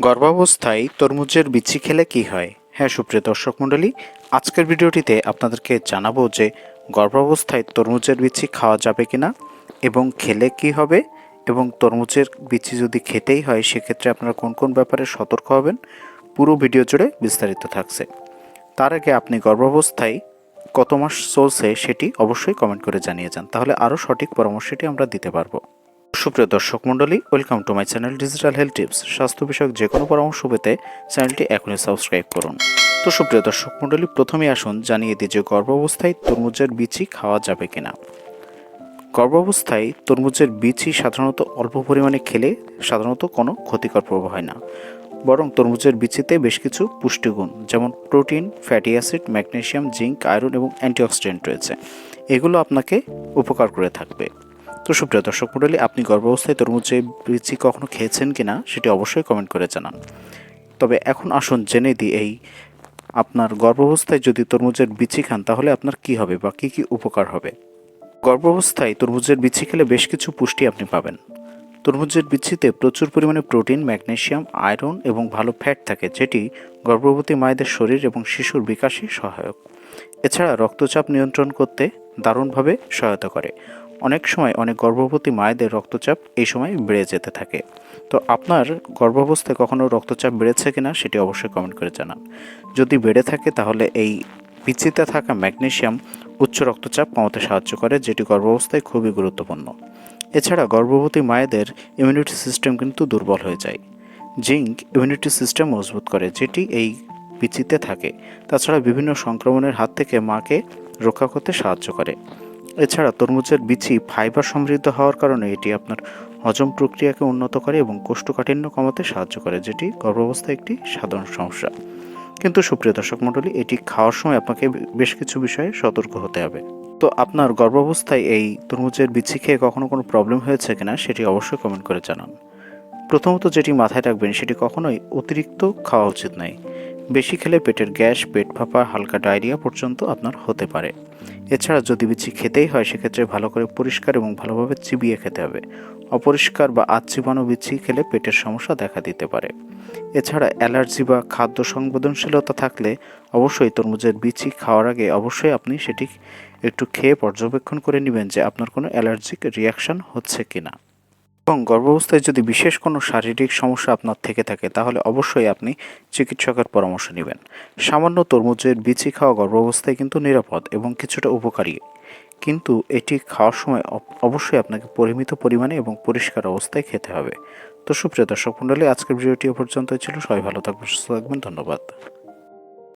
গর্ভাবস্থায় তরমুজের বিচি খেলে কি হয়? হ্যাঁ সুপ্রিয় দর্শক মণ্ডলী, আজকের ভিডিওটিতে আপনাদেরকে জানাবো যে গর্ভাবস্থায় তরমুজের বিচি খাওয়া যাবে কিনা এবং খেলে কি হবে, এবং তরমুজের বিচি যদি খেতেই হয় সেক্ষেত্রে আপনারা কোন কোন ব্যাপারে সতর্ক হবেন। পুরো ভিডিও জুড়ে বিস্তারিত থাকছে। তার আগে আপনি গর্ভাবস্থায় কত মাস চলছে সেটি অবশ্যই কমেন্ট করে জানিয়ে যান, তাহলে আরও সঠিক পরামর্শটি আমরা দিতে পারবো। সুপ্রিয় দর্শক মণ্ডলী, welcome to my channel digital health tips. স্বাস্থ্য বিষয়ক যে কোনো পরামর্শ পেতে চ্যানেলটি এখনই সাবস্ক্রাইব করুন। তো সুপ্রিয় দর্শক মণ্ডলী, প্রথমে আসুন জানিয়ে দিই যে গর্ভাবস্থায় তরমুজের বিচি খাওয়া যাবে কিনা। গর্ভাবস্থায় তরমুজের বিচি সাধারণত অল্প পরিমাণে খেলে সাধারণত কোনো ক্ষতিকর প্রভাব হয় না, বরং তরমুজের বিচিতে বেশ কিছু পুষ্টিগুণ যেমন protein, fatty acid, magnesium, zinc, iron এবং অ্যান্টিঅক্সিডেন্ট রয়েছে। এগুলো আপনাকে উপকার করে থাকবে। তো সুপ্রিয় দর্শক মণ্ডলী, আপনি গর্ভাবস্থায় তরমুজের বিচি কখনো খেয়েছেন কিনা সেটি অবশ্যই কমেন্ট করে জানান। তবে এখন আসুন জেনে দিই, এই আপনার গর্ভাবস্থায় যদি তরমুজের বিচি খান তাহলে আপনার কি হবে বা কী কী উপকার হবে। গর্ভাবস্থায় তরমুজের বিচি খেলে বেশ কিছু পুষ্টি আপনি পাবেন। তরমুজের বিচিতে প্রচুর পরিমাণে প্রোটিন, ম্যাগনেসিয়াম, আয়রন এবং ভালো ফ্যাট থাকে, যেটি গর্ভবতী মায়েদের শরীর এবং শিশুর বিকাশে সহায়ক। এছাড়া রক্তচাপ নিয়ন্ত্রণ করতে দারুণভাবে সহায়তা করে। অনেক সময় অনেক গর্ভবতী মায়েদের রক্তচাপ এই সময় বেড়ে যেতে থাকে। তো আপনার গর্ভাবস্থায় কখনো রক্তচাপ বেড়েছে কিনা সেটি অবশ্যই কমেন্ট করে জানান। যদি বেড়ে থাকে তাহলে এই বিচিতে থাকা ম্যাগনেসিয়াম উচ্চ রক্তচাপ কমাতে সাহায্য করে, যেটি গর্ভাবস্থায় খুবই গুরুত্বপূর্ণ। এছাড়া গর্ভবতী মায়েদের ইমিউনিটি সিস্টেম কিন্তু দুর্বল হয়ে যায়। জিঙ্ক ইমিউনিটি সিস্টেম মজবুত করে, যেটি এই বিচিতে থাকে। তাছাড়া বিভিন্ন সংক্রমণের হাত থেকে মাকে রক্ষা করতে সাহায্য করে। এছাড়া তরমুজের বিচি ফাইবার সমৃদ্ধ হওয়ার কারণে এটি আপনার হজম প্রক্রিয়াকে উন্নত করে এবং কোষ্ঠকাঠিন্য কমাতে সাহায্য করে, যেটি গর্ভাবস্থায় একটি সাধারণ সমস্যা। কিন্তু সুপ্রিয় দর্শক মণ্ডলী, এটি খাওয়ার সময় আপনাকে বেশ কিছু বিষয়ে সতর্ক হতে হবে। তো আপনার গর্ভাবস্থায় এই তরমুজের বিচি খেয়ে কখনো কোনো প্রবলেম হয়েছে কিনা সেটি অবশ্যই কমেন্ট করে জানান। প্রথমত যেটি মাথায় রাখবেন সেটি কখনোই অতিরিক্ত খাওয়া উচিত নয়। বেশি খেলে পেটের গ্যাস, পেট ফাঁপা, হালকা ডায়রিয়া পর্যন্ত আপনার হতে পারে। এছাড়া যদি বিচি খেতেই হয় সেক্ষেত্রে ভালো করে পরিষ্কার এবং ভালোভাবে চিবিয়ে খেতে হবে। অপরিষ্কার বা চিবানো বিচি খেলে পেটের সমস্যা দেখা দিতে পারে। এছাড়া অ্যালার্জি বা খাদ্য সংবেদনশীলতা থাকলে অবশ্যই তরমুজের বিচি খাওয়ার আগে অবশ্যই আপনি সেটি একটু খেয়ে পর্যবেক্ষণ করে নেবেন যে আপনার কোনো অ্যালার্জিক রিয়াকশান হচ্ছে কিনা। এবং গর্ভাবস্থায় যদি বিশেষ কোনো শারীরিক সমস্যা আপনার থেকে থাকে তাহলে অবশ্যই আপনি চিকিৎসকের পরামর্শ নেবেন। সামান্য তরমুজের বিচি খাওয়া গর্ভাবস্থায় কিন্তু নিরাপদ এবং কিছুটা উপকারী, কিন্তু এটি খাওয়ার সময় অবশ্যই আপনাকে পরিমিত পরিমাণে এবং পরিষ্কার অবস্থায় খেতে হবে। তো সুপ্রিয় দর্শক মণ্ডলী, আজকের ভিডিওটি এ পর্যন্তই ছিল। সবাই ভালো থাকবেন, সুস্থ থাকবেন। ধন্যবাদ।